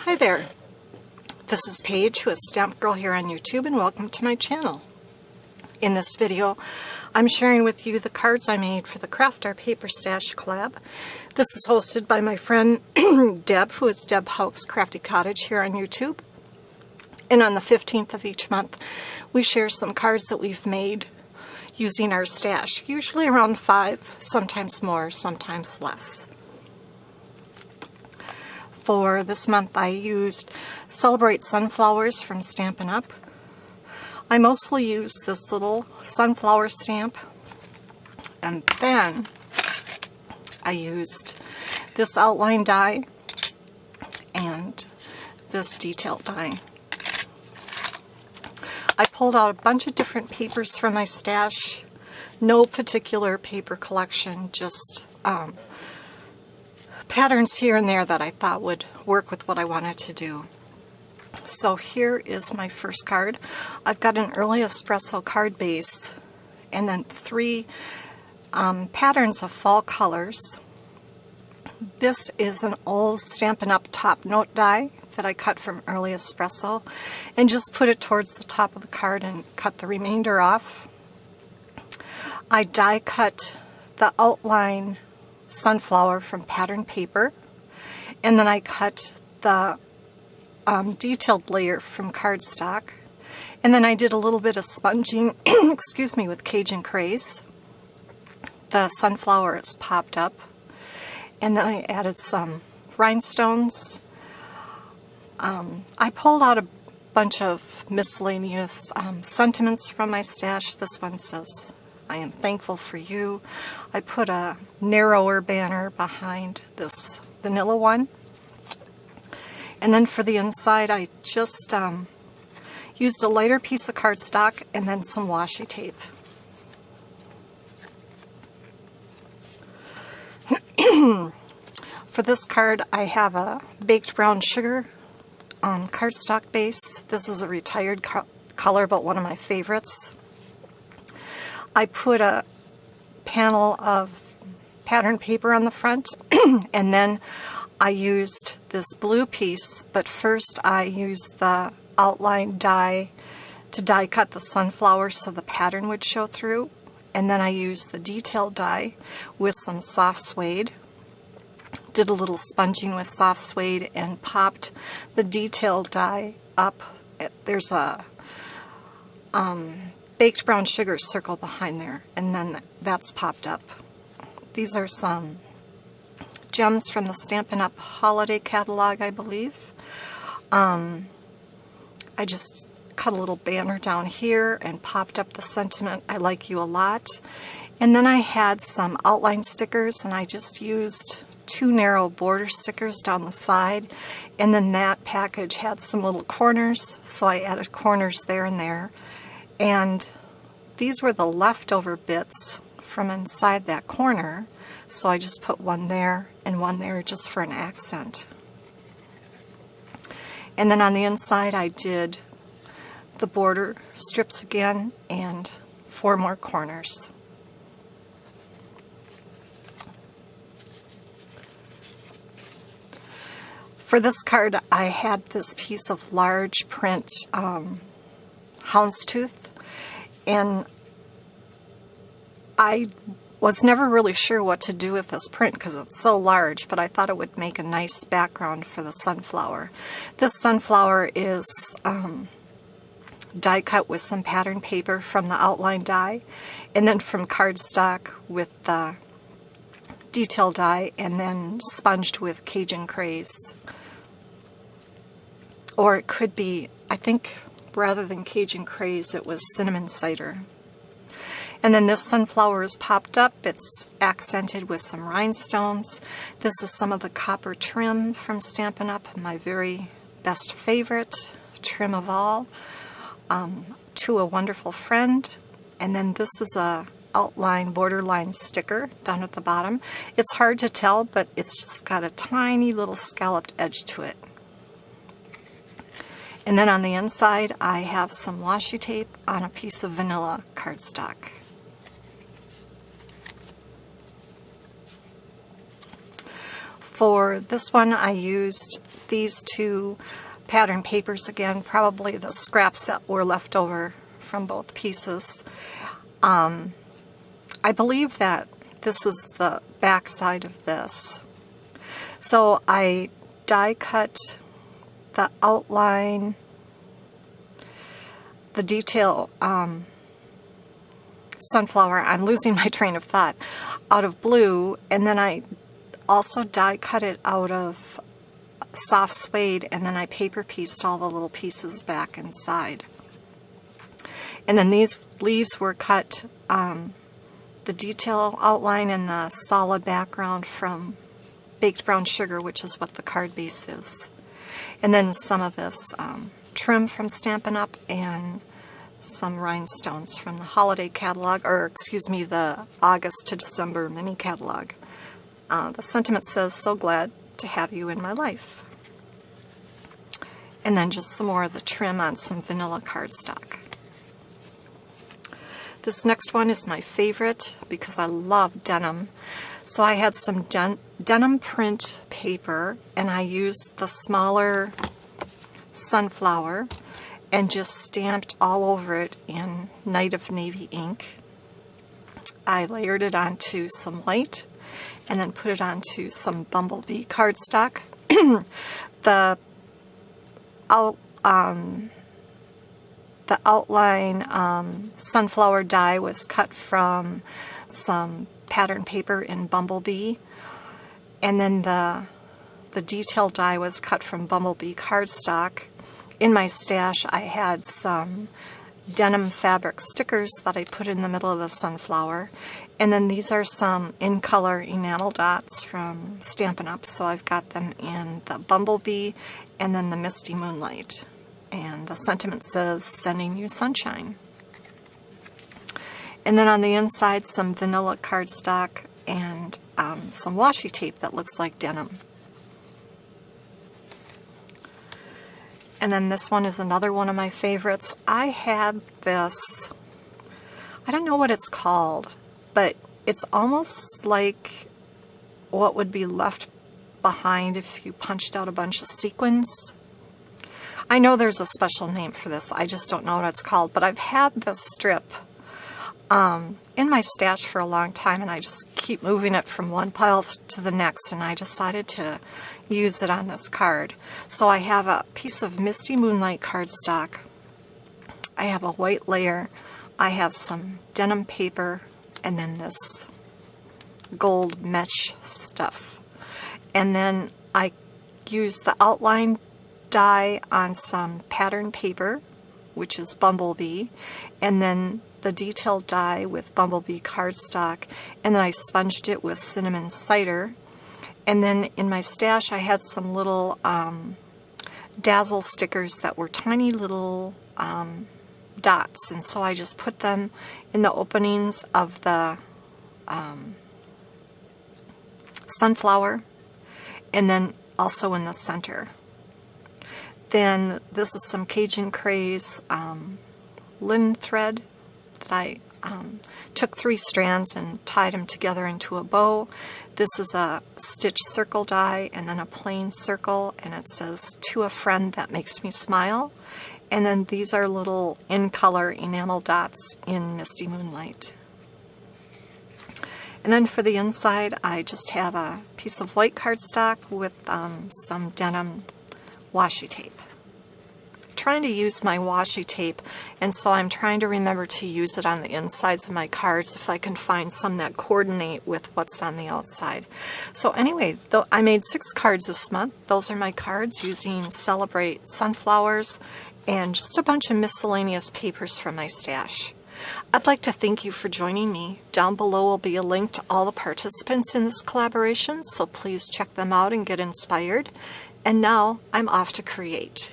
Hi there, this is Paige, who is Stamp Girl here on YouTube, and welcome to my channel. In this video, I'm sharing with you the cards I made for the Craft Our Paper Stash collab. This is hosted by my friend Deb, who is Deb Hauk's Crafty Cottage here on YouTube. And on the 15th of each month, we share some cards that we've made using our stash, usually around 5, sometimes more, sometimes less. For this month, I used Celebrate Sunflowers from Stampin' Up. I mostly used this little sunflower stamp, and then I used this outline die and this detail die. I pulled out a bunch of different papers from my stash. No particular paper collection, just patterns here and there that I thought would work with what I wanted to do. So here is my first card. I've got an early espresso card base and then 3 patterns of fall colors. This is an old Stampin' Up! Top note die that I cut from early espresso and just put it towards the top of the card and cut the remainder off. I die cut the outline sunflower from pattern paper, and then I cut the detailed layer from cardstock, and then I did a little bit of sponging excuse me, with Cajun Craze. The sunflower is popped up, and then I added some rhinestones. I pulled out a bunch of miscellaneous sentiments from my stash. This one says, "I am thankful for you." I put a narrower banner behind this vanilla one. And then for the inside, I just used a lighter piece of cardstock and then some washi tape. For this card, I have a baked brown sugar cardstock base. This is a retired color, but one of my favorites. I put a panel of pattern paper on the front, and then I used this blue piece, but first I used the outline die to die cut the sunflower so the pattern would show through, and then I used the detail die with some soft suede. Did a little sponging with soft suede and popped the detail die up. There's a baked brown sugar circle behind there, and then that's popped up. These are some gems from the Stampin' Up! Holiday catalog, I believe. I just cut a little banner down here and popped up the sentiment, "I like you a lot." And then I had some outline stickers, and I just used 2 narrow border stickers down the side, and then that package had some little corners, so I added corners there and there. And these were the leftover bits from inside that corner, so I just put one there and one there just for an accent. And then on the inside I did the border strips again and 4 more corners. For this card, I had this piece of large print houndstooth, and I was never really sure what to do with this print because it's so large, but I thought it would make a nice background for the sunflower. This sunflower is die cut with some pattern paper from the outline die, and then from cardstock with the detail die, and then sponged with Cajun Craze. Or it could be, I think, rather than Cajun Craze, it was cinnamon cider. And then this sunflower is popped up. It's accented with some rhinestones. This is some of the copper trim from Stampin' Up!, my very best favorite trim of all. To a Wonderful Friend. And then this is a outline borderline sticker down at the bottom. It's hard to tell, but it's just got a tiny little scalloped edge to it. And then on the inside, I have some washi tape on a piece of vanilla cardstock. For this one, I used these two pattern papers again, probably the scraps that were left over from both pieces. I believe that this is the back side of this. So I die cut the outline, the detail, sunflower, I'm losing my train of thought, out of blue, and then I also die cut it out of soft suede, and then I paper pieced all the little pieces back inside. And then these leaves were cut, the detail outline and the solid background from baked brown sugar, which is what the card base is. And then some of this trim from Stampin' Up! And some rhinestones from the holiday catalog, or excuse me, the August to December mini catalog. The sentiment says, "So glad to have you in my life." And then just some more of the trim on some vanilla cardstock. This next one is my favorite because I love denim. So I had some denim print paper, and I used the smaller sunflower and just stamped all over it in Night of Navy ink. I layered it onto some white and then put it onto some Bumblebee cardstock. The outline sunflower die was cut from some pattern paper in Bumblebee, and then the detail die was cut from Bumblebee cardstock. In my stash I had some denim fabric stickers that I put in the middle of the sunflower, and then these are some in color enamel dots from Stampin' Up! So I've got them in the Bumblebee and then the Misty Moonlight. And the sentiment says, "Sending you sunshine." And then on the inside, some vanilla cardstock and some washi tape that looks like denim. And then this one is another one of my favorites. I had this, I don't know what it's called, but it's almost like what would be left behind if you punched out a bunch of sequins. I know there's a special name for this, I just don't know what it's called, but I've had this strip in my stash for a long time, and I just keep moving it from one pile to the next, and I decided to use it on this card. So I have a piece of Misty Moonlight cardstock, I have a white layer, I have some denim paper, and then this gold mesh stuff. And then I use the outline die on some pattern paper, which is Bumblebee, and then the detail die with Bumblebee cardstock, and then I sponged it with cinnamon cider. And then in my stash I had some little dazzle stickers that were tiny little dots, and so I just put them in the openings of the sunflower, and then also in the center. Then this is some Cajun Craze linen thread that I took 3 strands and tied them together into a bow. This is a stitch circle die and then a plain circle, and it says, "To a friend that makes me smile." And then these are little in color enamel dots in Misty Moonlight. And then for the inside I just have a piece of white cardstock with some denim washi tape. Trying to use my washi tape, and so I'm trying to remember to use it on the insides of my cards if I can find some that coordinate with what's on the outside. So anyway, I made 6 cards this month. Those are my cards using Celebrate Sunflowers and just a bunch of miscellaneous papers from my stash. I'd like to thank you for joining me. Down below will be a link to all the participants in this collaboration, so please check them out and get inspired. And now I'm off to create.